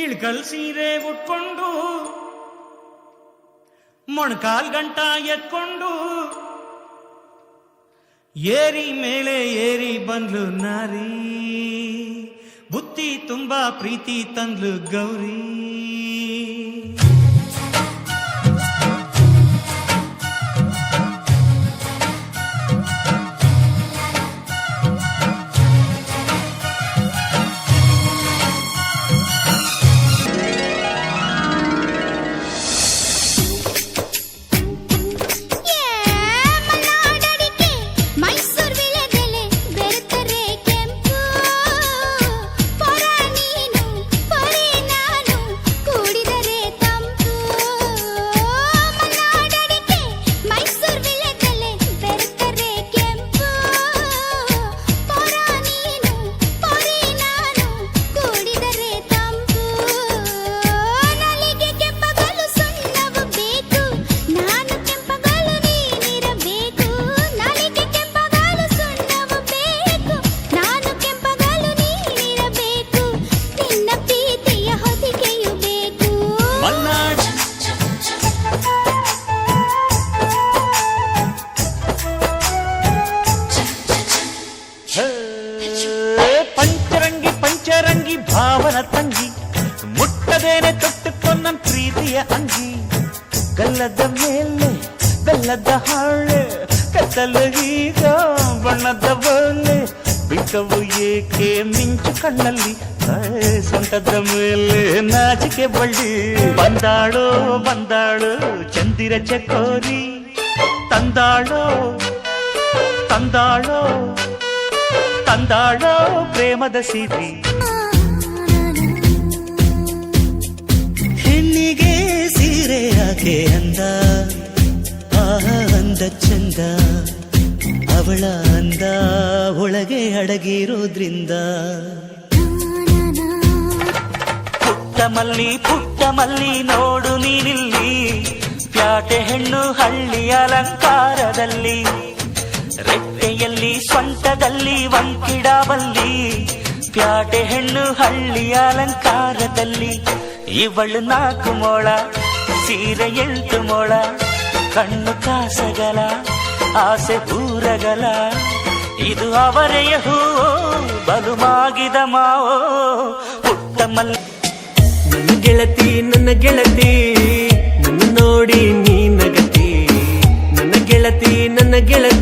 ಇಳ್ಕಲ್ ಸೀರೆ ಉಟ್ಕೊಂಡು ಮೊಣಕಾಲ್ ಗಂಟ ಎತ್ಕೊಂಡು ಏರಿ ಮೇಲೆ ಏರಿ ಬಂದ್ಲು ನಾರಿ, ಬುತ್ತಿ ತುಂಬಾ ಪ್ರೀತಿ ತಂದ್ಲು ಗೌರಿ. ಪಂಚರಂಗಿ ಭಾವನ ತಂಗಿ, ಮುಟ್ಟದೇನೆ ತೊಟ್ಟುಕೊಂಡ ಪ್ರೀತಿಯ ಅಂಗಿ. ಗಲ್ಲದ ಮೇಲೆ ಬೆಲ್ಲದ ಹಾಳೆ, ಕತ್ತಲು ಈಗ ಬಣ್ಣದ ಬಲೆ. ಬಿಟ್ಟವು ಏಕೆ ಮಿಂಚು ಕಣ್ಣಲ್ಲಿ, ಸೊಂಟದ ಮೇಲೆ ನಾಚಿಕೆ ಬಳ್ಳಿ. ಬಂದಾಳೋ ಬಂದಾಳು ಚಂದಿರ ಚಕೋರಿ, ತಂದಾಳೋ ತಂದಾಳೋ ತಂದಾಳೋ ಪ್ರೇಮದ ಸಿರಿ. ಹೆಣ್ಣಿಗೆ ಸೀರೆ ಯಾಕೆ ಅಂದ, ಅಂದ ಚಂದ, ಅವಳ ಅಂದ ಒಳಗೆ ಅಡಗಿರೋದ್ರಿಂದ. ಪುಟ್ಟ ಮಲ್ಲಿ ನೋಡು ನೀನಿಲ್ಲಿ, ಪ್ಯಾಟೆ ಹೆಣ್ಣು ಹಳ್ಳಿ ಅಲಂಕಾರದಲ್ಲಿ. ರೆಟ್ಟೆಯಲ್ಲಿ ಸ್ವಂಟದಲ್ಲಿ ವಂಕಿಡಾವಲ್ಲಿ, ಪ್ಯಾಟೆ ಹೆಣ್ಣು ಹಳ್ಳಿ ಅಲಂಕಾರದಲ್ಲಿ. ಇವಳು 4 ಮೊಳ ಸೀರೆ 8 ಮೊಳ, ಕಣ್ಣು ಕಾಸಗಲ ಆಸೆ ಊರಗಲ. ಇದು ಅವರೆಯ ಹೂವೋ ಬಲುಮಾಗಿದ ಮಾವೋ ಪುಟ್ಟ ಮಲ್ಲಿ. ನನ್ನ ಗೆಳತಿ ನನ್ನ ಗೆಳತಿ, ನನ್ನ ನೋಡಿ ನೀ ನಗತಿ. ನನ್ನ ಗೆಳತಿ ನನ್ನ ಗೆಳತಿ,